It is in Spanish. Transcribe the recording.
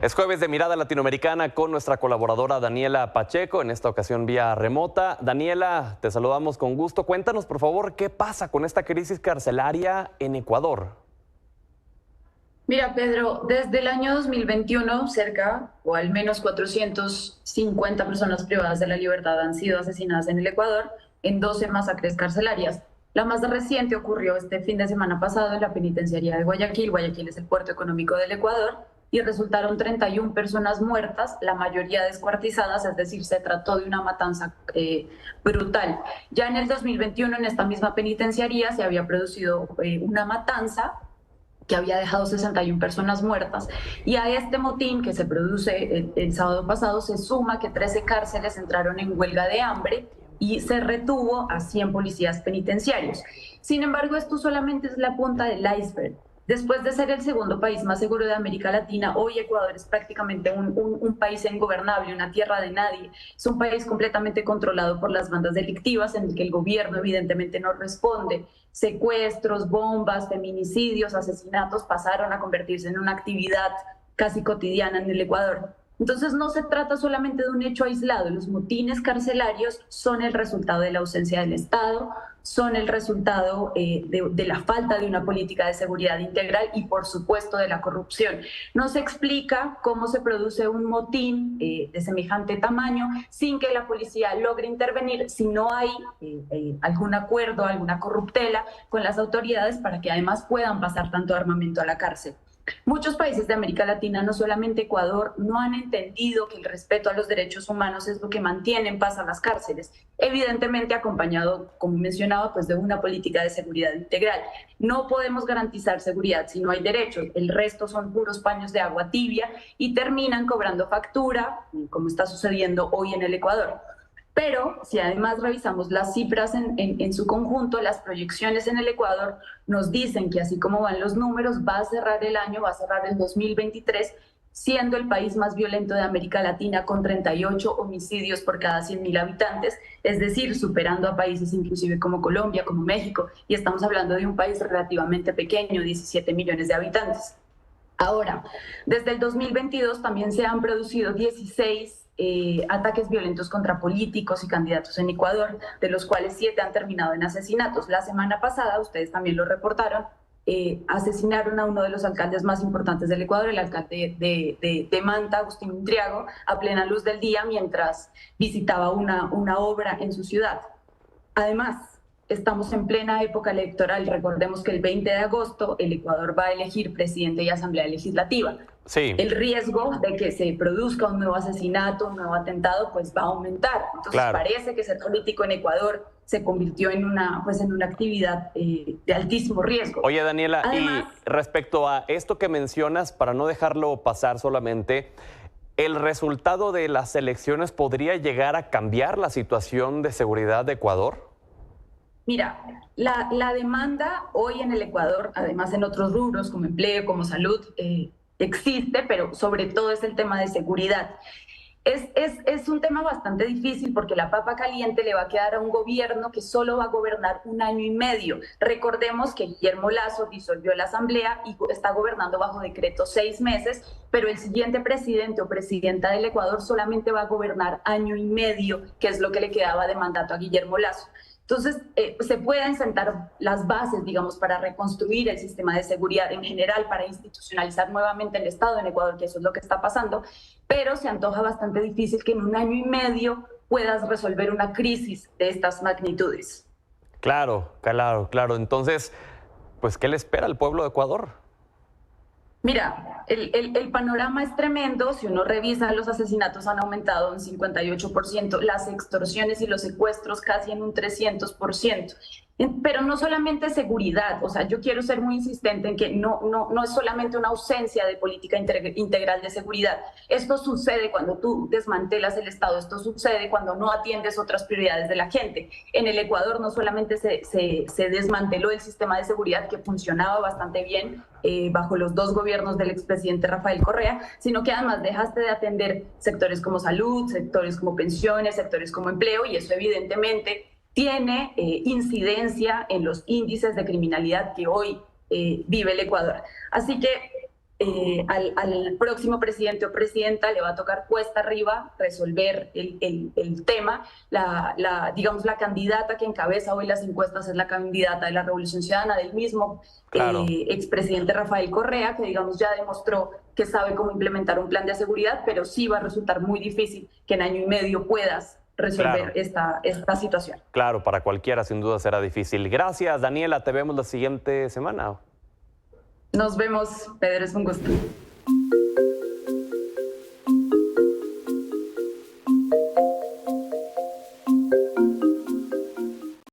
Es jueves de Mirada Latinoamericana con nuestra colaboradora Daniela Pacheco, en esta ocasión vía remota. Daniela, te saludamos con gusto. Cuéntanos, por favor, ¿qué pasa con esta crisis carcelaria en Ecuador? Mira, Pedro, desde el año 2021, cerca o al menos 450 personas privadas de la libertad han sido asesinadas en el Ecuador en 12 masacres carcelarias. La más reciente ocurrió este fin de semana pasado en la penitenciaría de Guayaquil. Guayaquil es el puerto económico del Ecuador y resultaron 31 personas muertas, la mayoría descuartizadas, es decir, se trató de una matanza brutal. Ya en el 2021, en esta misma penitenciaría, se había producido una matanza que había dejado 61 personas muertas. Y a este motín que se produce el sábado pasado se suma que 13 cárceles entraron en huelga de hambre y se retuvo a 100 policías penitenciarios. Sin embargo, esto solamente es la punta del iceberg. Después de ser el segundo país más seguro de América Latina, hoy Ecuador es prácticamente un país ingobernable, una tierra de nadie. Es un país completamente controlado por las bandas delictivas en el que el gobierno evidentemente no responde. Secuestros, bombas, feminicidios, asesinatos pasaron a convertirse en una actividad casi cotidiana en el Ecuador. Entonces no se trata solamente de un hecho aislado, los motines carcelarios son el resultado de la ausencia del Estado, son el resultado de la falta de una política de seguridad integral y por supuesto de la corrupción. No se explica cómo se produce un motín de semejante tamaño sin que la policía logre intervenir si no hay algún acuerdo, alguna corruptela con las autoridades para que además puedan pasar tanto armamento a la cárcel. Muchos países de América Latina, no solamente Ecuador, no han entendido que el respeto a los derechos humanos es lo que mantiene en paz a las cárceles, evidentemente acompañado, como mencionaba, pues de una política de seguridad integral. No podemos garantizar seguridad si no hay derechos, el resto son puros paños de agua tibia y terminan cobrando factura, como está sucediendo hoy en el Ecuador. Pero si además revisamos las cifras en su conjunto, las proyecciones en el Ecuador nos dicen que así como van los números, va a cerrar el año, va a cerrar el 2023, siendo el país más violento de América Latina con 38 homicidios por cada 100.000 habitantes, es decir, superando a países inclusive como Colombia, como México, y estamos hablando de un país relativamente pequeño, 17 millones de habitantes. Ahora, desde el 2022 también se han producido 16 ataques violentos contra políticos y candidatos en Ecuador, de los cuales 7 han terminado en asesinatos. La semana pasada, ustedes también lo reportaron, asesinaron a uno de los alcaldes más importantes del Ecuador, el alcalde de Manta, Agustín Untriago, a plena luz del día mientras visitaba una obra en su ciudad. Además, estamos en plena época electoral. Recordemos que el 20 de agosto el Ecuador va a elegir presidente y asamblea legislativa. Sí, El riesgo de que se produzca un nuevo asesinato, un nuevo atentado, pues va a aumentar. Entonces claro. parece que ser político en Ecuador se convirtió en una actividad de altísimo riesgo. Oye, Daniela, y Además, respecto a esto que mencionas, para no dejarlo pasar solamente, ¿el resultado de las elecciones podría llegar a cambiar la situación de seguridad de Ecuador? mira, la demanda hoy en el Ecuador, además en otros rubros como empleo, como salud, existe, pero sobre todo es el tema de seguridad. Es un tema bastante difícil porque la papa caliente le va a quedar a un gobierno que solo va a gobernar un año y medio. Recordemos que Guillermo Lasso disolvió la asamblea y está gobernando bajo decreto 6 meses, pero el siguiente presidente o presidenta del Ecuador solamente va a gobernar año y medio, que es lo que le quedaba de mandato a Guillermo Lasso. Entonces, se pueden sentar las bases, digamos, para reconstruir el sistema de seguridad en general, para institucionalizar nuevamente el Estado en Ecuador, que eso es lo que está pasando, pero se antoja bastante difícil que en un año y medio puedas resolver una crisis de estas magnitudes. Claro, claro, claro. Entonces, pues, ¿qué le espera al pueblo de Ecuador? Mira, el panorama es tremendo. Si uno revisa, los asesinatos han aumentado un 58%, las extorsiones y los secuestros casi en un 300%. Pero no solamente seguridad, o sea, yo quiero ser muy insistente en que no es solamente una ausencia de política integral de seguridad. Esto sucede cuando tú desmantelas el Estado, esto sucede cuando no atiendes otras prioridades de la gente. En el Ecuador no solamente se desmanteló el sistema de seguridad que funcionaba bastante bien bajo los 2 gobiernos del expresidente Rafael Correa, sino que además dejaste de atender sectores como salud, sectores como pensiones, sectores como empleo, y eso evidentemente tiene incidencia en los índices de criminalidad que hoy vive el Ecuador. Así que al próximo presidente o presidenta le va a tocar cuesta arriba resolver el tema. Digamos, la candidata que encabeza hoy las encuestas es la candidata de la Revolución Ciudadana, del mismo Claro. expresidente Rafael Correa, que digamos ya demostró que sabe cómo implementar un plan de seguridad, pero sí va a resultar muy difícil que en año y medio puedas resolver esta situación. Claro, para cualquiera sin duda será difícil. Gracias, Daniela. Te vemos la siguiente semana. Nos vemos, Pedro, es un gusto.